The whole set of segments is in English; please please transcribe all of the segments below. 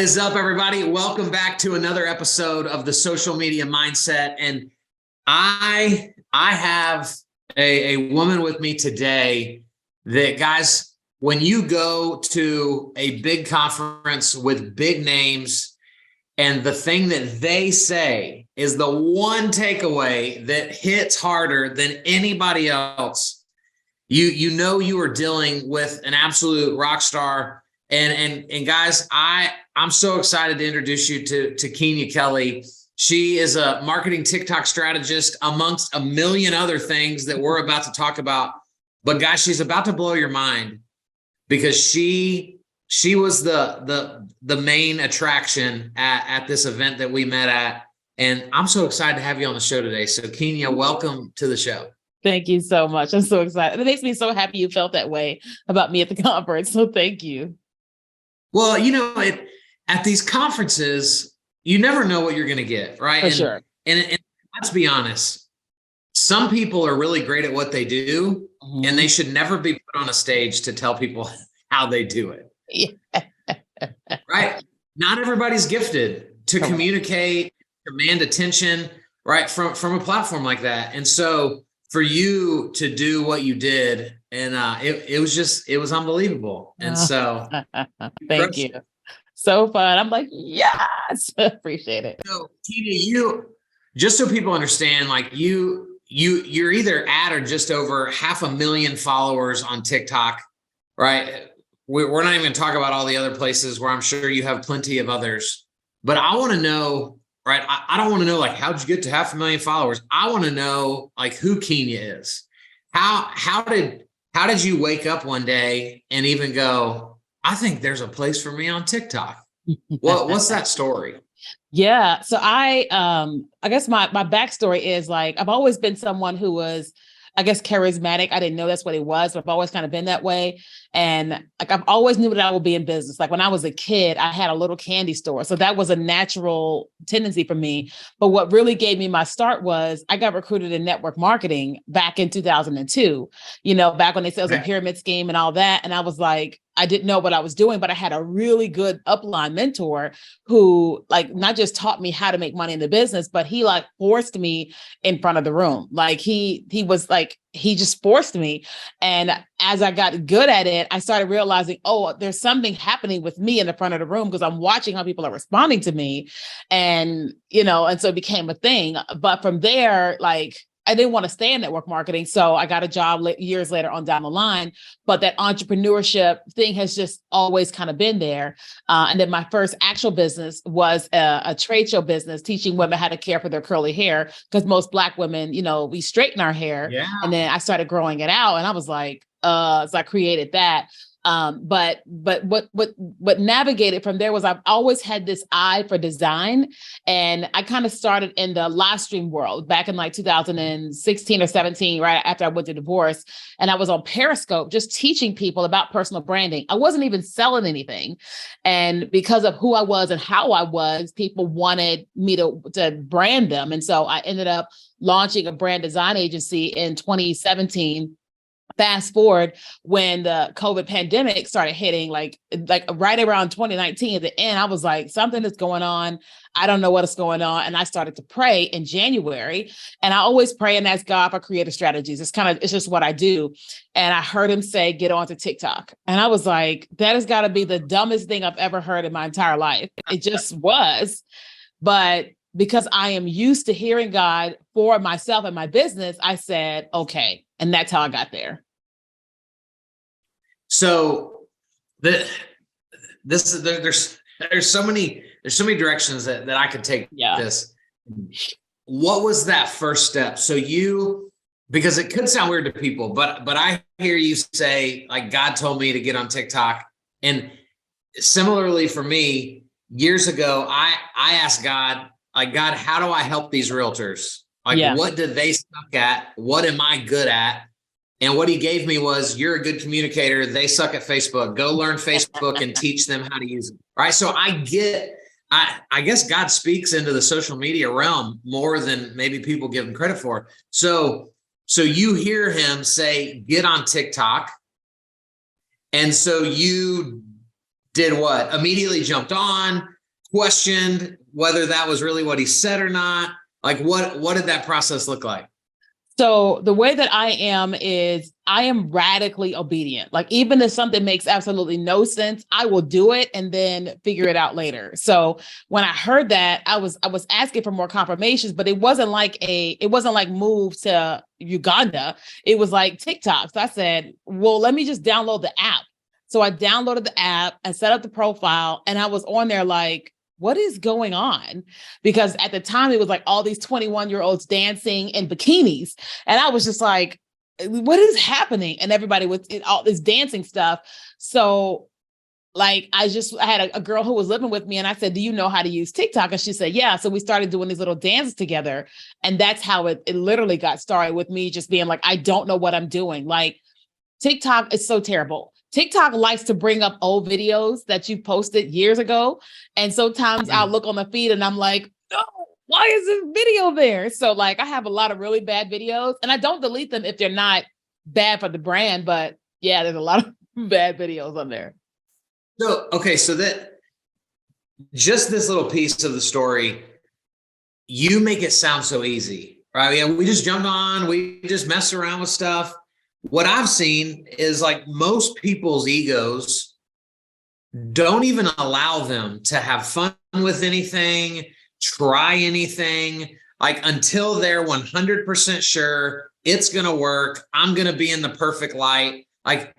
is up, everybody? Welcome back to another episode of the Social Media Mindset. And I have a woman with me today that, guys, when you go to a big conference with big names and the thing that they say is the one takeaway that hits harder than anybody else, you know you are dealing with an absolute rock star. And guys, I'm so excited to introduce you to KEENYA Kelly. She is a marketing TikTok strategist amongst a million other things that we're about to talk about. But guys, she's about to blow your mind because she was the main attraction at this event that we met at. And I'm so excited to have you on the show today. So KEENYA, welcome to the show. Thank you so much. I'm so excited. It makes me so happy you felt that way about me at the conference. So thank you. Well, you know, at these conferences, you never know what you're going to get, right? For sure. And let's be honest, some people are really great at what they do, and they should never be put on a stage to tell people how they do it. Yeah. Right? Not everybody's gifted to communicate, command attention, right, from a platform like that. And so for you to do what you did, and it was unbelievable. And so thank you. So fun. I'm like, yes, appreciate it. So KEENYA, you, just so people understand, like you're either at or just over 500,000 followers on TikTok, right? We're not even going to talk about all the other places where I'm sure you have plenty of others, but I want to know, right? I don't want to know, like, how'd you get to 500,000 followers? I want to know, like, who KEENYA is. How did you wake up one day and even go, I think there's a place for me on TikTok? What's that story? Yeah. So I guess my backstory is, like, I've always been someone who was, I guess, charismatic. I didn't know that's what it was, but I've always kind of been that way. And like, I've always knew that I would be in business. Like when I was a kid, I had a little candy store. So that was a natural tendency for me. But what really gave me my start was I got recruited in network marketing back in 2002, back when they said it was a pyramid scheme and all that. And I was like, I didn't know what I was doing, but I had a really good upline mentor who, like, not just taught me how to make money in the business, but he, like, forced me in front of the room. Like he was like, he just forced me. And as I got good at it, I started realizing, oh, there's something happening with me in the front of the room because I'm watching how people are responding to me. And, and so it became a thing. But from there, like, I didn't want to stay in network marketing. So I got a job years later on down the line, but that entrepreneurship thing has just always kind of been there. And then my first actual business was a trade show business, teaching women how to care for their curly hair. Because most Black women, we straighten our hair. Yeah. And then I started growing it out and I was like, so I created that. But what navigated from there was I've always had this eye for design. And I kind of started in the live stream world back in like 2016 or 17, right after I went to divorce. And I was on Periscope just teaching people about personal branding. I wasn't even selling anything. And because of who I was and how I was, people wanted me to brand them. And so I ended up launching a brand design agency in 2017. Fast forward when the COVID pandemic started hitting, like right around 2019 at the end, I was like, something is going on. I don't know what is going on. And I started to pray in January. And I always pray and ask God for creative strategies. It's just what I do. And I heard him say, get onto TikTok. And I was like, that has got to be the dumbest thing I've ever heard in my entire life. It just was. But because I am used to hearing God for myself and my business, I said, okay. And that's how I got there. So there's so many directions that I could take this. What was that first step? So because it could sound weird to people, but I hear you say, like, God told me to get on TikTok. And similarly for me, years ago, I asked God, like, God, how do I help these realtors? Like, what did they suck at? What am I good at? And what he gave me was, you're a good communicator. They suck at Facebook. Go learn Facebook and teach them how to use it. Right. So I guess God speaks into the social media realm more than maybe people give him credit for. So you hear him say, get on TikTok. And so you did what? Immediately jumped on, questioned whether that was really what he said or not? Like what did that process look like? So the way that I am is I am radically obedient. Like even if something makes absolutely no sense, I will do it and then figure it out later. So when I heard that, I was asking for more confirmations, but it wasn't like move to Uganda. It was like TikTok. So I said, well, let me just download the app. So I downloaded the app and set up the profile, and I was on there like, what is going on? Because at the time it was like all these 21-year-olds dancing in bikinis. And I was just like, what is happening? And everybody was in all this dancing stuff. So like, I had a girl who was living with me, and I said, do you know how to use TikTok? And she said, yeah. So we started doing these little dances together. And that's how it literally got started, with me just being like, I don't know what I'm doing. Like, TikTok is so terrible. TikTok likes to bring up old videos that you posted years ago. And sometimes I'll look on the feed and I'm like, no, why is this video there? So like, I have a lot of really bad videos, and I don't delete them if they're not bad for the brand, but yeah, there's a lot of bad videos on there. So, okay. So that just this little piece of the story, you make it sound so easy, right? Yeah, we just jumped on, we just messed around with stuff. What I've seen is like most people's egos don't even allow them to have fun with anything, try anything, like until they're 100% sure it's going to work. I'm going to be in the perfect light. Like,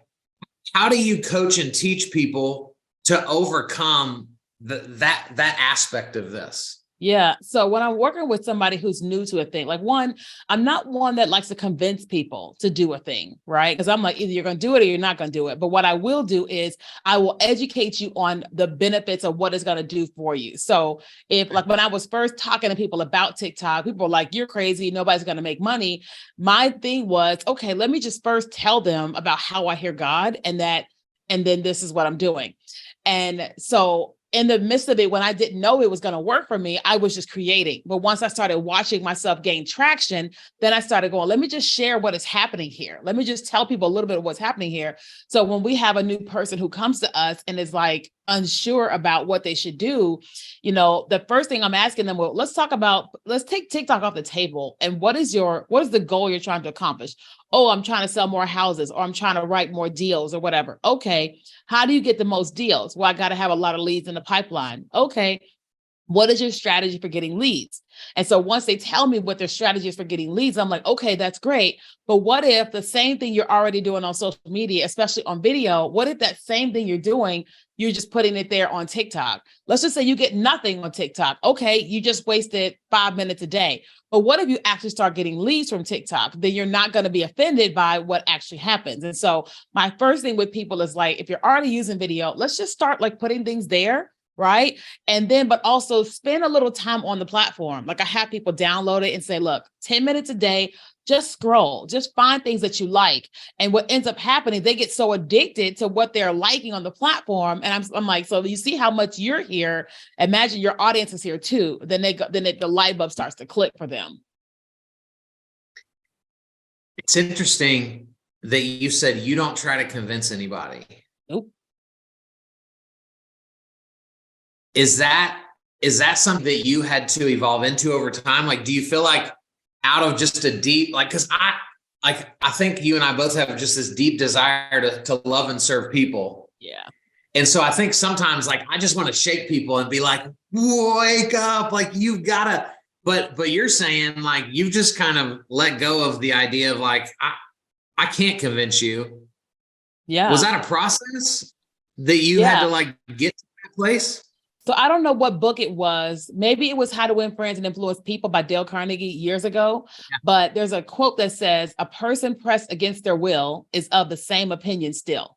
how do you coach and teach people to overcome that aspect of this? Yeah. So when I'm working with somebody who's new to a thing, like one, I'm not one that likes to convince people to do a thing, right? Because I'm like, either you're going to do it or you're not going to do it. But what I will do is I will educate you on the benefits of what it's going to do for you. So if like when I was first talking to people about TikTok, people were like, you're crazy, nobody's going to make money. My thing was, okay, let me just first tell them about how I hear God, and then this is what I'm doing. And so in the midst of it, when I didn't know it was going to work for me, I was just creating. But once I started watching myself gain traction, then I started going, let me just share what is happening here. Let me just tell people a little bit of what's happening here. So when we have a new person who comes to us and is like unsure about what they should do, the first thing I'm asking them, well, let's take TikTok off the table. And what is the goal you're trying to accomplish? Oh, I'm trying to sell more houses, or I'm trying to write more deals or whatever. Okay. How do you get the most deals? Well, I got to have a lot of leads in the pipeline. Okay. What is your strategy for getting leads? And so once they tell me what their strategy is for getting leads, I'm like, okay, that's great. But what if the same thing you're already doing on social media, especially on video, what if that same thing you're doing, you're just putting it there on TikTok? Let's just say you get nothing on TikTok. Okay, you just wasted 5 minutes a day. But what if you actually start getting leads from TikTok? Then you're not going to be offended by what actually happens. And so my first thing with people is like, if you're already using video, let's just start like putting things there. Right. And then, but also spend a little time on the platform. Like I have people download it and say, look, 10 minutes a day, just scroll, just find things that you like. And what ends up happening, they get so addicted to what they're liking on the platform. And I'm like, so you see how much you're here. Imagine your audience is here too. Then the light bulb starts to click for them. It's interesting that you said you don't try to convince anybody. Nope. Is that something that you had to evolve into over time? Like, do you feel like out of just a deep, like, cause I think you and I both have just this deep desire to love and serve people. Yeah. And so I think sometimes like, I just want to shake people and be like, wake up, like you've gotta, but you're saying like, you've just kind of let go of the idea of like, I can't convince you. Yeah. Was that a process that you had to like get to that place? So I don't know what book it was. Maybe it was How to Win Friends and Influence People by Dale Carnegie years ago. Yeah. But there's a quote that says, a person pressed against their will is of the same opinion still.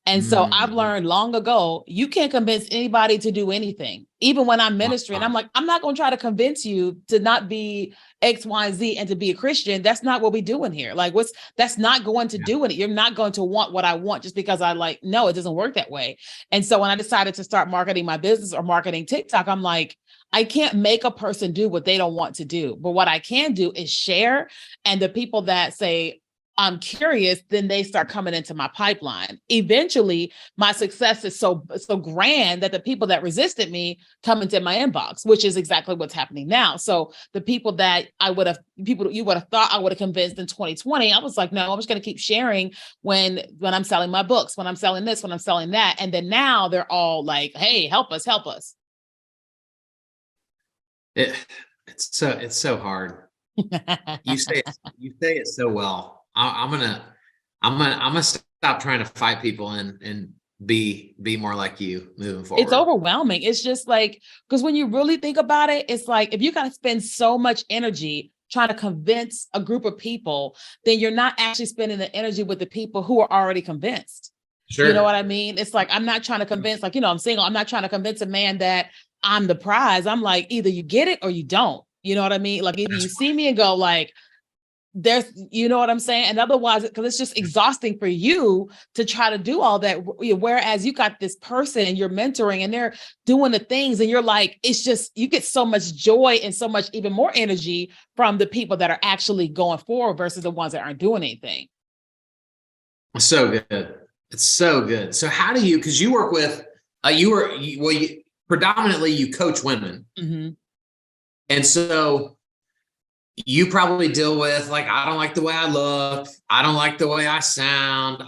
And so I've learned long ago, you can't convince anybody to do anything. Even when I'm ministering, I'm like, I'm not going to try to convince you to not be X, Y, and Z and to be a Christian. That's not what we're doing here. Like that's not going to do it. You're not going to want what I want just because no, it doesn't work that way. And so when I decided to start marketing my business or marketing TikTok, I'm like, I can't make a person do what they don't want to do. But what I can do is share. And the people that say, I'm curious, then they start coming into my pipeline. Eventually, my success is so grand that the people that resisted me come into my inbox, which is exactly what's happening now. So the people that you would have thought I would have convinced in 2020, I was like, no, I'm just going to keep sharing when I'm selling my books, when I'm selling this, when I'm selling that. And then now they're all like, hey, help us, help us. It's so hard. You say it so well. I'm gonna stop trying to fight people and be more like you moving forward. It's overwhelming. It's just like, because when you really think about it, it's like if you got to spend so much energy trying to convince a group of people, then you're not actually spending the energy with the people who are already convinced. Sure. You know what I mean? It's like, I'm not trying to convince, like, I'm single. I'm not trying to convince a man that I'm the prize. I'm like, either you get it or you don't. You know what I mean? Like, either you see me and go like, there's, you know what I'm saying? And otherwise, because it's just exhausting for you to try to do all that. Whereas you got this person and you're mentoring and they're doing the things and you're like, it's just, you get so much joy and so much even more energy from the people that are actually going forward versus the ones that aren't doing anything. So good. It's so good. So how do you, because you work with, predominantly you coach women. Mm-hmm. And so you probably deal with like, I don't like the way I look. I don't like the way I sound.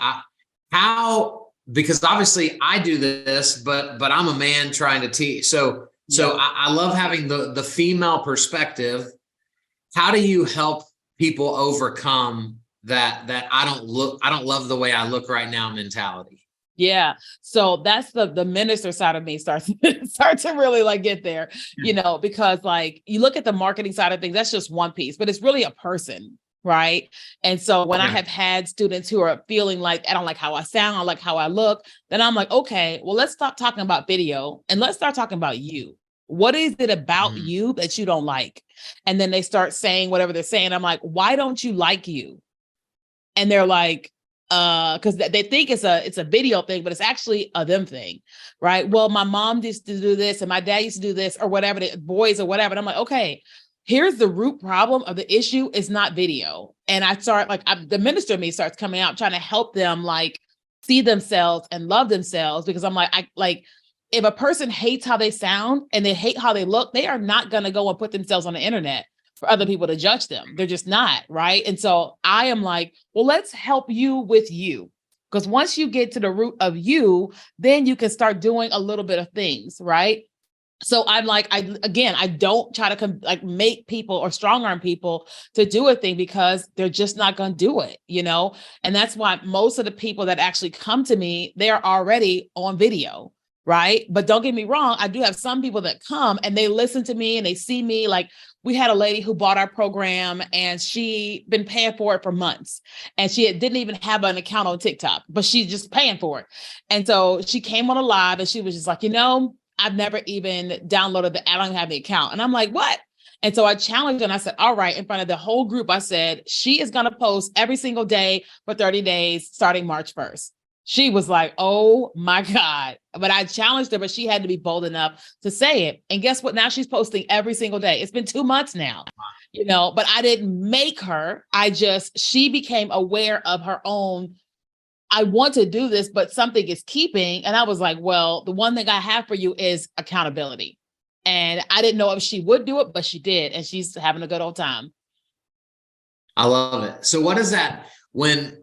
Because obviously I do this, but I'm a man trying to teach. So I love having the female perspective. How do you help people overcome that I don't love the way I look right now mentality? Yeah. So that's the minister side of me starts to really like get there, because like you look at the marketing side of things, that's just one piece, but it's really a person. Right. And so when I have had students who are feeling like, I don't like how I sound, I like how I look, then I'm like, okay, well, let's stop talking about video and let's start talking about you. What is it about you that you don't like? And then they start saying whatever they're saying. I'm like, why don't you like you? And they're like, because they think it's a video thing, but it's actually a them thing, right? Well, my mom used to do this and my dad used to do this or whatever, the boys or whatever. And I'm like, okay, here's the root problem of the issue is not video. And I start the minister of me starts coming out trying to help them like see themselves and love themselves, because I'm like, if a person hates how they sound and they hate how they look, they are not going to go and put themselves on the internet for other people to judge them. They're just not, right? And so I am like, well, let's help you with you. Because once you get to the root of you, then you can start doing a little bit of things, right? So I'm like, I don't try to make people or strong arm people to do a thing because they're just not going to do it, And that's why most of the people that actually come to me, they're already on video. Right. But don't get me wrong. I do have some people that come and they listen to me and they see me. Like we had a lady who bought our program and she been paying for it for months and she didn't even have an account on TikTok, but she's just paying for it. And so she came on a live and she was just like, I've never even downloaded the app. I don't have the account. And I'm like, what? And so I challenged her and I said, all right, in front of the whole group, I said, she is going to post every single day for 30 days, starting March 1st. She was like, oh my God. But I challenged her, but she had to be bold enough to say it. And guess what? Now she's posting every single day. It's been 2 months now, but I didn't make her. She became aware of her own. I want to do this, but something is keeping. And I was like, well, the one thing I have for you is accountability. And I didn't know if she would do it, but she did. And she's having a good old time. I love it. So what is that when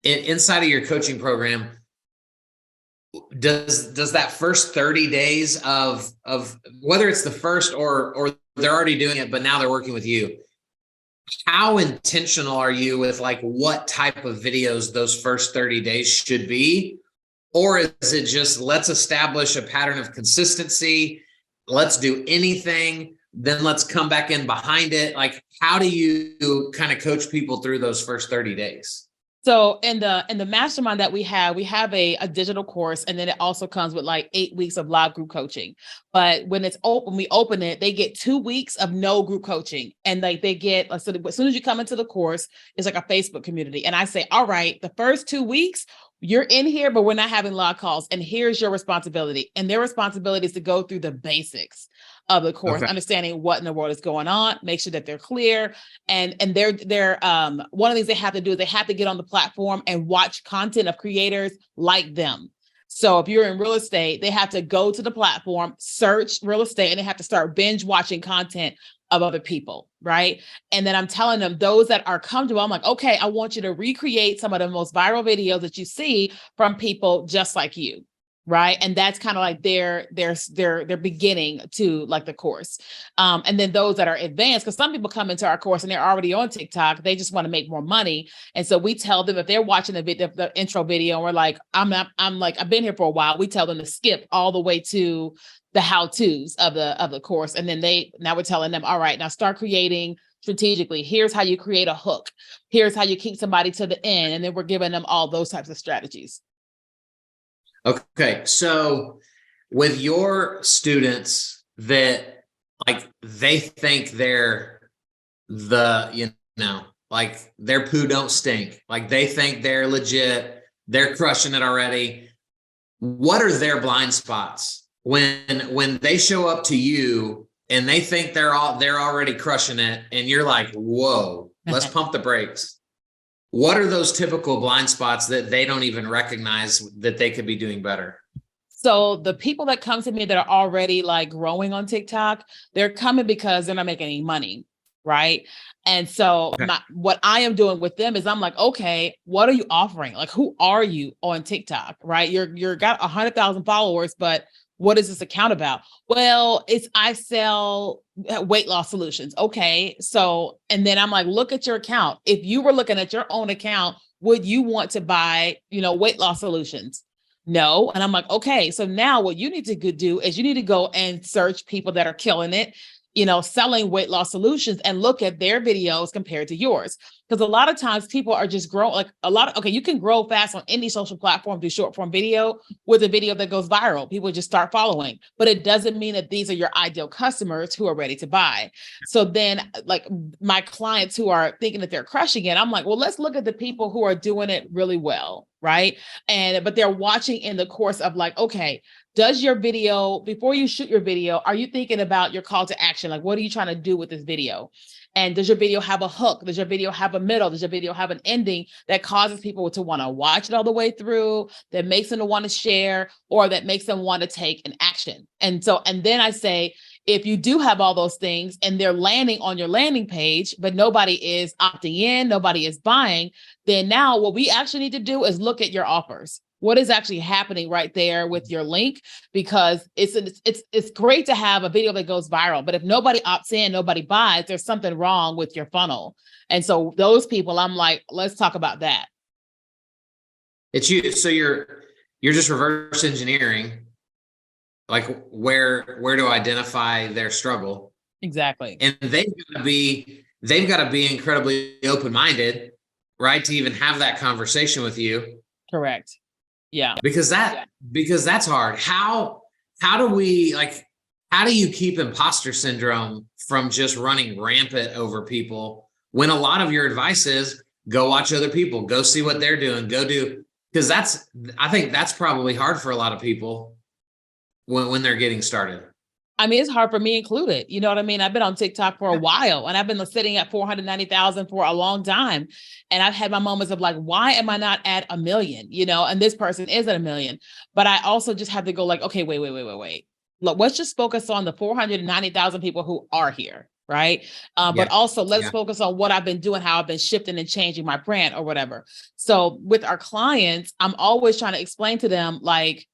inside of your coaching program, does that first 30 days of whether it's the first or they're already doing it, but now they're working with you, how intentional are you with like what type of videos those first 30 days should be? Or is it just let's establish a pattern of consistency, let's do anything, then let's come back in behind it? Like, how do you kind of coach people through those first 30 days? So in the mastermind that we have a digital course, and then it also comes with like 8 weeks of live group coaching. But when it's open, we open it, they get 2 weeks of no group coaching. And like they get, so as soon as you come into the course, it's like a Facebook community. And I say, all right, the first 2 weeks, you're in here, but we're not having live calls. And here's your responsibility. And their responsibility is to go through the basics of the course, Okay. understanding what in the world is going on, make sure that they're clear. And they're one of the things they have to do is they have to get on the platform and watch content of creators like them. So if you're in real estate, they have to go to the platform, search real estate, and they have to start binge watching content of other people, right? And then I'm telling them, those that are comfortable, I'm like, okay, I want you to recreate some of the most viral videos that you see from people just like you, right? And that's kind of like their beginning to like the course. And then those that are advanced, because some people come into our course and they're already on TikTok, they just want to make more money. And so we tell them, if they're watching the intro video and we're like, I've been here for a while, we tell them to skip all the way to the how-tos of the course. And then now we're telling them, all right, now start creating strategically. Here's how you create a hook. Here's how you keep somebody to the end. And then we're giving them all those types of strategies. Okay. So with your students that like, they think they're like their poo don't stink. Like they think they're legit. They're crushing it already. What are their blind spots when they show up to you and they think they're already crushing it, and you're like, whoa, let's pump the brakes? What are those typical blind spots that they don't even recognize that they could be doing better? So the people that come to me that are already like growing on TikTok, they're coming because they're not making any money, right? And so what I am doing with them is I'm like, okay, what are you offering? Like, who are you on TikTok, right? You're got 100,000 followers, but what is this account about? Well, I sell weight loss solutions. Okay. So, and then I'm like, look at your account. If you were looking at your own account, would you want to buy, weight loss solutions? No. And I'm like, okay, so now what you need to do is you need to go and search people that are killing it, selling weight loss solutions, and look at their videos compared to yours. Because a lot of times people are just growing, you can grow fast on any social platform through short form video with a video that goes viral. People just start following, but it doesn't mean that these are your ideal customers who are ready to buy. So then like my clients who are thinking that they're crushing it, I'm like, well, let's look at the people who are doing it really well. Right. But they're watching in the course of like, okay, does your video, before you shoot your video, are you thinking about your call to action? Like, what are you trying to do with this video? And does your video have a hook? Does your video have a middle? Does your video have an ending that causes people to want to watch it all the way through, that makes them to want to share, or that makes them want to take an action? And then I say, if you do have all those things and they're landing on your landing page, but nobody is opting in, nobody is buying, then now what we actually need to do is look at your offers. What is actually happening right there with your link? Because it's great to have a video that goes viral, but if nobody opts in, nobody buys, there's something wrong with your funnel. And so those people, I'm like, let's talk about that. It's you. So you're just reverse engineering, like where to identify their struggle. Exactly. And they've got to be incredibly open-minded, right? To even have that conversation with you. Correct. Yeah. Because that's hard. How do you keep imposter syndrome from just running rampant over people when a lot of your advice is go watch other people, go see what they're doing, because I think that's probably hard for a lot of people when they're getting started. I mean, it's hard for me included. You know what I mean? I've been on TikTok for a while and I've been sitting at 490,000 for a long time. And I've had my moments of like, why am I not at 1 million? And this person is at 1 million. But I also just have to go like, okay, wait. Look, let's just focus on the 490,000 people who are here. Right. But also let's focus on what I've been doing, how I've been shifting and changing my brand or whatever. So with our clients, I'm always trying to explain to them like,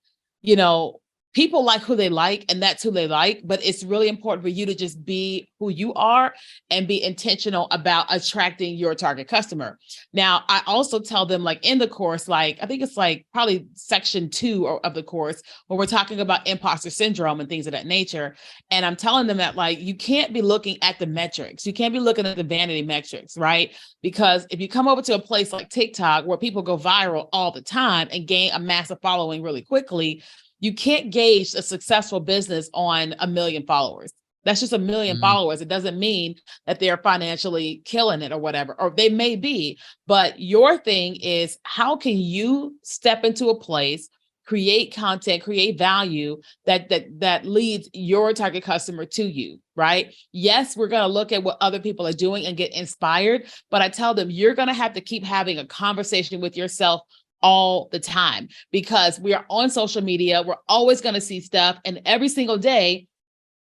people like who they like, and that's who they like. But it's really important for you to just be who you are and be intentional about attracting your target customer. Now, I also tell them like in the course, like, I think it's like probably section 2 of the course when we're talking about imposter syndrome and things of that nature. And I'm telling them that like, you can't be looking at the metrics. You can't be looking at the vanity metrics, right? Because if you come over to a place like TikTok where people go viral all the time and gain a massive following really quickly, you can't gauge a successful business on 1 million followers. That's just 1 million followers. It doesn't mean that they're financially killing it or whatever, or they may be. But your thing is, how can you step into a place, create content, create value that leads your target customer to you, right? Yes, we're going to look at what other people are doing and get inspired, but I tell them you're going to have to keep having a conversation with yourself all the time, because we are on social media. We're always going to see stuff, and every single day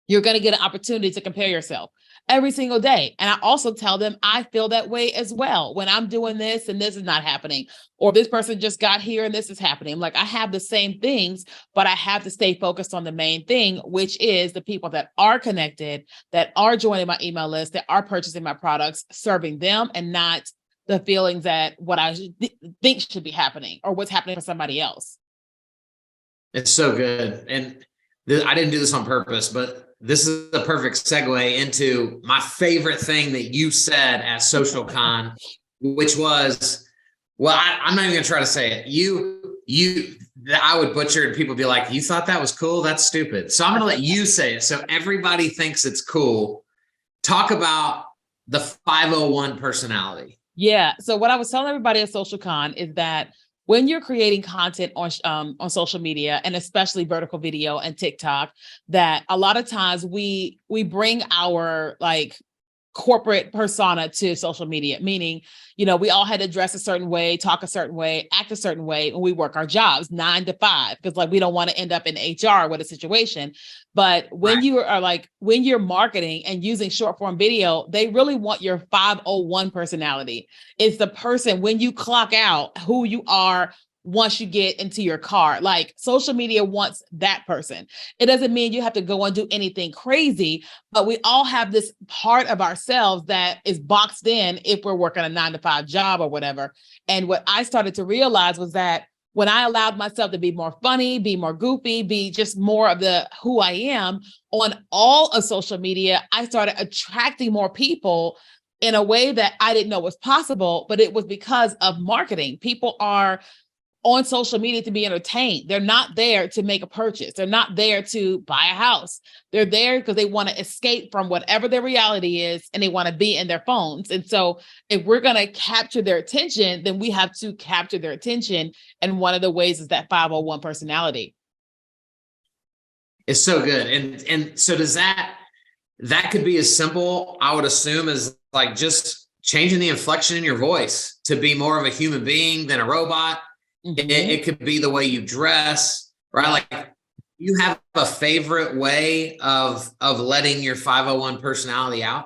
you're going to get an opportunity to compare yourself every single day. And I also tell them I feel that way as well when I'm doing this and this is not happening, or this person just got here and this is happening. Like, I have the same things, but I have to stay focused on the main thing, which is the people that are connected, that are joining my email list, that are purchasing my products, serving them, and not the feelings that what I think should be happening or what's happening for somebody else. It's so good. And I didn't do this on purpose, but this is the perfect segue into my favorite thing that you said at SocialCon, which was, well, I'm not even gonna try to say it. I would butcher it and people would be like, you thought that was cool? That's stupid. So I'm gonna let you say it so everybody thinks it's cool. Talk about the 501 personality. Yeah. So what I was telling everybody at SocialCon is that when you're creating content on social media, and especially vertical video and TikTok, that a lot of times we bring our like corporate persona to social media, meaning, we all had to dress a certain way, talk a certain way, act a certain way when we work our jobs 9 to 5, because like we don't want to end up in HR with a situation. But when you are when you're marketing and using short form video, they really want your 501 personality. It's the person when you clock out, who you are once you get into your car. Like, social media wants that person. It doesn't mean you have to go and do anything crazy, but we all have this part of ourselves that is boxed in if we're working a 9 to 5 job or whatever. And what I started to realize was that when I allowed myself to be more funny, be more goofy, be just more of the who I am on all of social media, I started attracting more people in a way that I didn't know was possible, but it was because of marketing. People are on social media to be entertained. They're not there to make a purchase. They're not there to buy a house. They're there because they want to escape from whatever their reality is, and they want to be in their phones. And so if we're going to capture their attention, then we have to capture their attention. And one of the ways is that 501 personality. It's so good. And so does that could be as simple, I would assume, as like just changing the inflection in your voice to be more of a human being than a robot. Mm-hmm. It could be the way you dress, right? Like, you have a favorite way of letting your 501 personality out?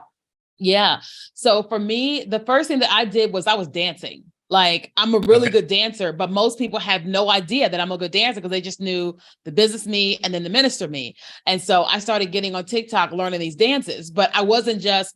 Yeah. So for me, the first thing that I did was I was dancing. Like, I'm a really good dancer, but most people have no idea that I'm a good dancer because they just knew the business me and then the minister me. And so I started getting on TikTok, learning these dances, but I wasn't just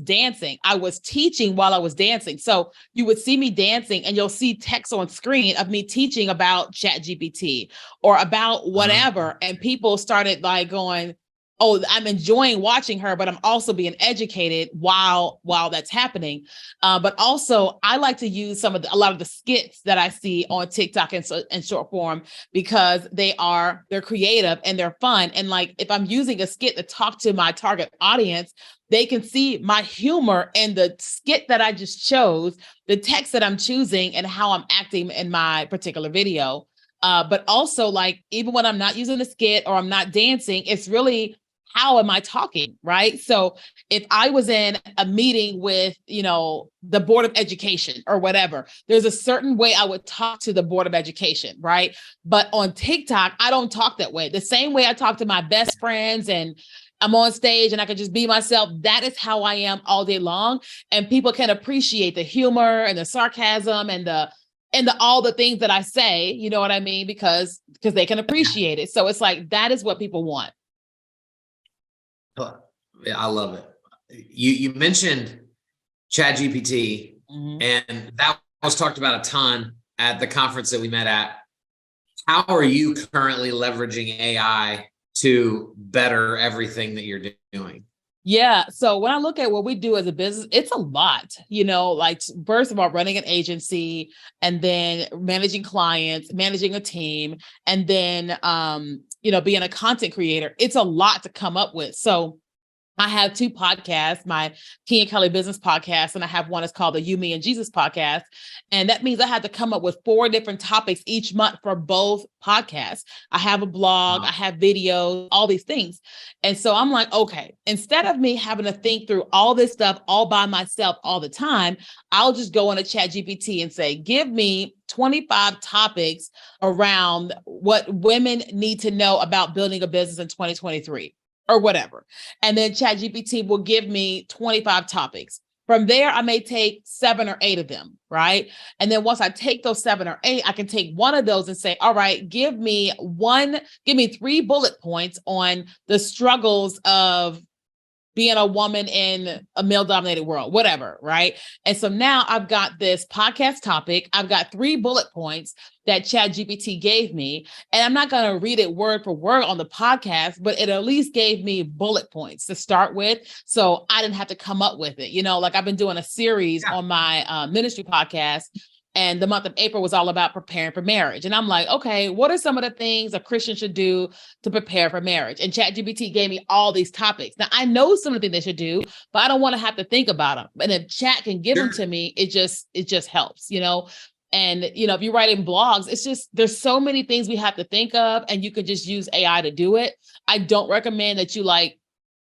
dancing. I was teaching while I was dancing. So you would see me dancing and you'll see text on screen of me teaching about ChatGPT or about whatever. And people started like going, oh, I'm enjoying watching her, but I'm also being educated while that's happening. But also I like to use a lot of the skits that I see on TikTok and short form, because they're creative and they're fun. And like, if I'm using a skit to talk to my target audience, they can see my humor in the skit that I just chose, the text that I'm choosing, and how I'm acting in my particular video. But also, like, even when I'm not using a skit or I'm not dancing, it's really, how am I talking, right? So if I was in a meeting with, the Board of Education or whatever, there's a certain way I would talk to the Board of Education, right? But on TikTok, I don't talk that way. The same way I talk to my best friends and I'm on stage and I can just be myself. That is how I am all day long. And people can appreciate the humor and the sarcasm and all the things that I say, you know what I mean? Because they can appreciate it. So it's like, that is what people want. Yeah, I love it. You mentioned ChatGPT, and that was talked about a ton at the conference that we met at. How are you currently leveraging AI to better everything that you're doing? Yeah. So when I look at what we do as a business, it's a lot, like, first of all, running an agency, and then managing clients, managing a team, and then, being a content creator. It's a lot to come up with. So I have two podcasts, my KEENYA Kelly business podcast, and I have one that's called the You, Me, and Jesus podcast. And that means I had to come up with 4 different topics each month for both podcasts. I have a blog, I have videos, all these things. And so I'm like, okay, instead of me having to think through all this stuff all by myself all the time, I'll just go on a ChatGPT and say, give me 25 topics around what women need to know about building a business in 2023. Or whatever. And then ChatGPT will give me 25 topics. From there, I may take 7 or 8 of them, right? And then once I take those 7 or 8, I can take one of those and say, all right, give me 3 bullet points on the struggles of being a woman in a male-dominated world, whatever, right? And so now I've got this podcast topic. I've got 3 bullet points that ChatGPT gave me, and I'm not going to read it word for word on the podcast, but it at least gave me bullet points to start with, so I didn't have to come up with it. Like I've been doing a series on my ministry podcast, and the month of April was all about preparing for marriage. And I'm like, okay, what are some of the things a Christian should do to prepare for marriage? And ChatGPT gave me all these topics. Now I know some of the things they should do, but I don't want to have to think about them. And if chat can give them to me, it just helps, And, if you're writing blogs, there's so many things we have to think of, and you could just use AI to do it. I don't recommend that you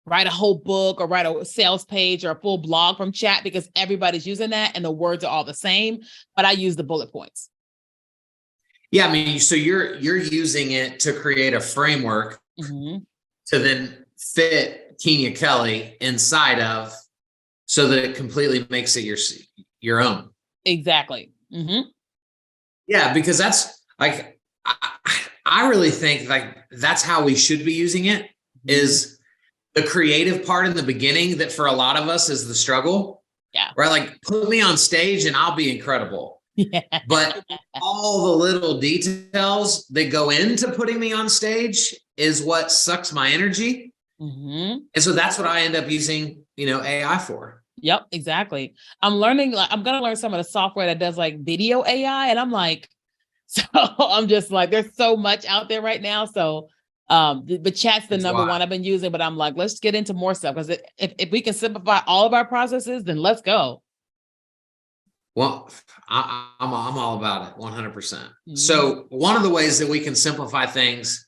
write a whole book or write a sales page or a full blog from chat, because everybody's using that and the words are all the same, but I use the bullet points. Yeah. I mean, so you're using it to create a framework to then fit KEENYA Kelly inside of, so that it completely makes it your own. Exactly. Yeah, because that's like, I really think that's how we should be using it, is the creative part in the beginning, that for a lot of us is the struggle. Yeah. Right. Like, put me on stage and I'll be incredible. Yeah. But all the little details that go into putting me on stage is what sucks my energy. And so that's what I end up using, AI for. Yep, exactly. I'm going to learn some of the software that does video AI. And I'm like, so I'm just like, there's so much out there right now. So but chat's the number one I've been using, but I'm like, let's get into more stuff, because if we can simplify all of our processes, then let's go. Well, I'm all about it 100%. So one of the ways that we can simplify things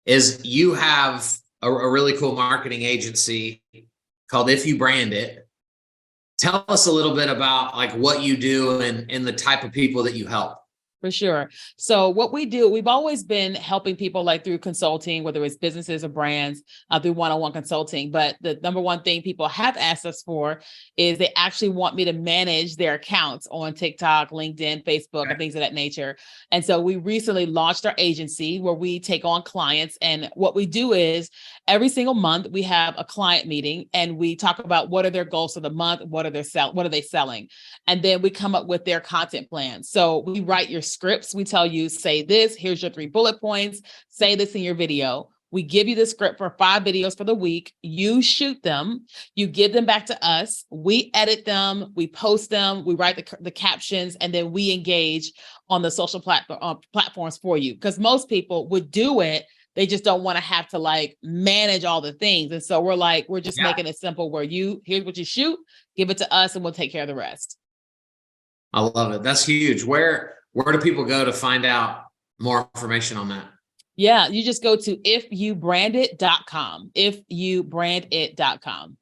is you have a really cool marketing agency called If You Brand It. Tell us a little bit about what you do and the type of people that you help. For sure. So what we do, we've always been helping people through consulting, whether it's businesses or brands, through one-on-one consulting. But the number one thing people have asked us for is they actually want me to manage their accounts on TikTok, LinkedIn, Facebook, and things of that nature. And so we recently launched our agency where we take on clients. And what we do is every single month we have a client meeting and we talk about what are their goals for the month, what are they selling? And then we come up with their content plan. So we write your scripts. We tell you, say this, here's your 3 bullet points, say this in your video. We give you the script for 5 videos for the week. You shoot them, you give them back to us. We edit them, we post them, we write the captions, and then we engage on the social platforms for you. Because most people would do it, they just don't want to have to manage all the things. And so we're just making it simple where here's what you shoot, give it to us, and we'll take care of the rest. I love it. That's huge. Where do people go to find out more information on that? Yeah, you just go to ifyoubrandit.com. Ifyoubrandit.com.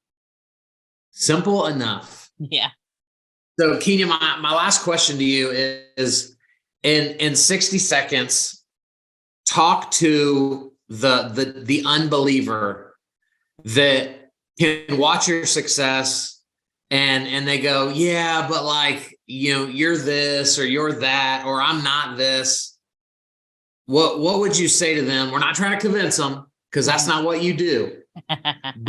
Simple enough. Yeah. So KEENYA, my last question to you is in 60 seconds, talk to the unbeliever that can watch your success and they go, yeah, but you're this or you're that, or I'm not this. What would you say to them? We're not trying to convince them, because that's not what you do.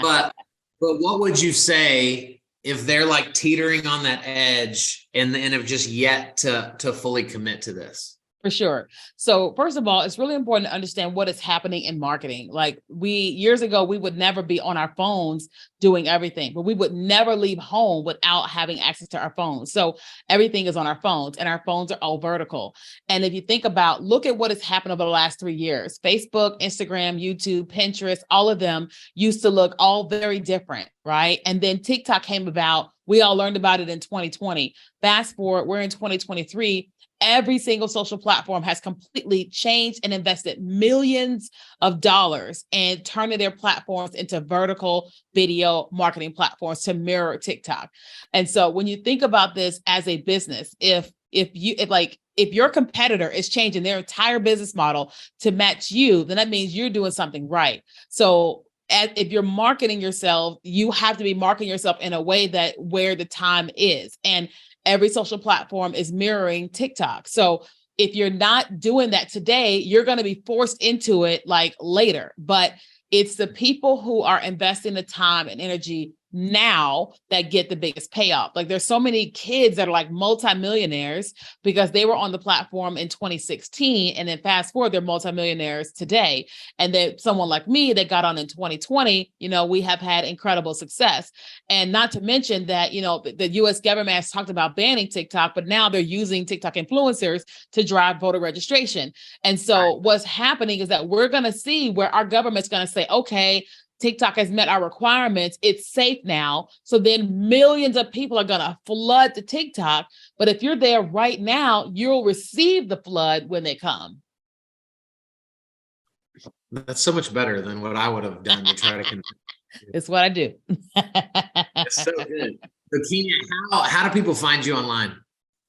But what would you say if they're teetering on that edge and have just yet to fully commit to this? For sure. So first of all, it's really important to understand what is happening in marketing. Like years ago, we would never be on our phones doing everything, but we would never leave home without having access to our phones. So everything is on our phones, and our phones are all vertical. And if you think about, look at what has happened over the last 3 years, Facebook, Instagram, YouTube, Pinterest, all of them used to look all very different, right? And then TikTok came about. We all learned about it in 2020. Fast forward, we're in 2023. Every single social platform has completely changed and invested millions of dollars in turning their platforms into vertical video marketing platforms to mirror TikTok. And so when you think about this as a business, if your competitor is changing their entire business model to match you, then that means you're doing something right. So if you're marketing yourself, you have to be marketing yourself in a way that where the time is. And every social platform is mirroring TikTok. So if you're not doing that today, you're going to be forced into it like later. But it's the people who are investing the time and energy now that get the biggest payoff. Like there's so many kids that are like multimillionaires because they were on the platform in 2016, and then fast forward, they're multimillionaires today. And then someone like me that got on in 2020, we have had incredible success. And not to mention that, the US government has talked about banning TikTok, but now they're using TikTok influencers to drive voter registration. And so what's happening is that we're going to see where our government's going to say, okay, TikTok has met our requirements. It's safe now. So then millions of people are going to flood to TikTok. But if you're there right now, you'll receive the flood when they come. That's so much better than what I would have done to try to. It's what I do. It's so good. So KEENYA, how do people find you online?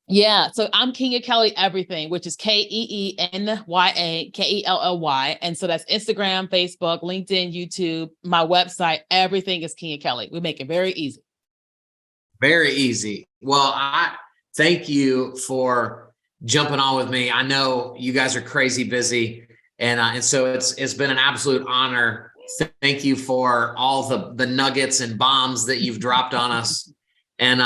Yeah, so I'm KEENYA Kelly everything, which is KEENYA KELLY. And so that's Instagram, Facebook, LinkedIn, YouTube, my website, everything is KEENYA Kelly. We make it very easy. Very easy. Well, I thank you for jumping on with me. I know you guys are crazy busy, and so it's been an absolute honor. Thank you for all the nuggets and bombs that you've dropped on us. And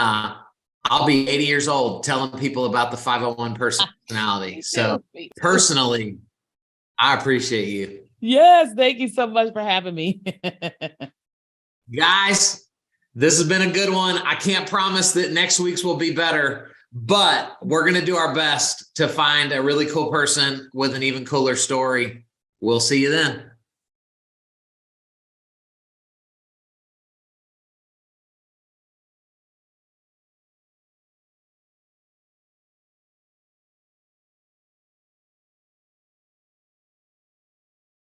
I'll be 80 years old telling people about the 501 personality. So personally, I appreciate you. Yes, thank you so much for having me. Guys, this has been a good one. I can't promise that next week's will be better, but we're going to do our best to find a really cool person with an even cooler story. We'll see you then.